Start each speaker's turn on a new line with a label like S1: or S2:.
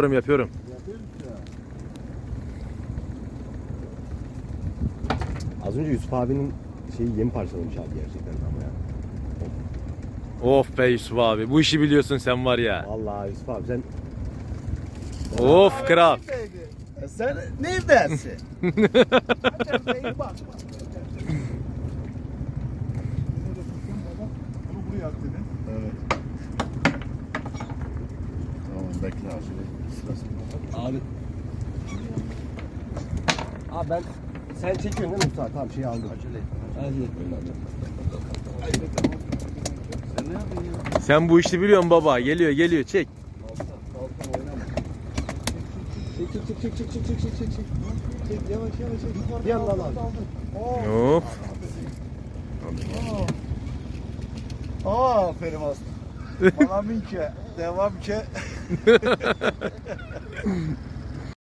S1: Yapıyorum.
S2: Az önce Yusuf abinin şeyi yemi parçalamış abi gerçekten ama ya.
S1: Of be Yusuf abi. Bu işi biliyorsun sen var ya.
S2: Vallahi Yusuf abi sen
S1: Of kral.
S3: Sen ne dersin?
S4: Bunu buraya at dedin.
S3: Evet. Tamam bekle abi.
S2: abi. Abi ben sen çekiyorsun değil mi Mustafa? Tamam şeyi aldım. Acele etmeyin abi.
S3: Sen ne yapıyorsun ya?
S1: Sen bu işi biliyorsun baba. Geliyor çek.
S3: Kalkan oynama.
S2: Çek. Çek yavaş çek. Bir yandan abi.
S1: Hop.
S3: Aferin aslan. Bana minke. Devam ke.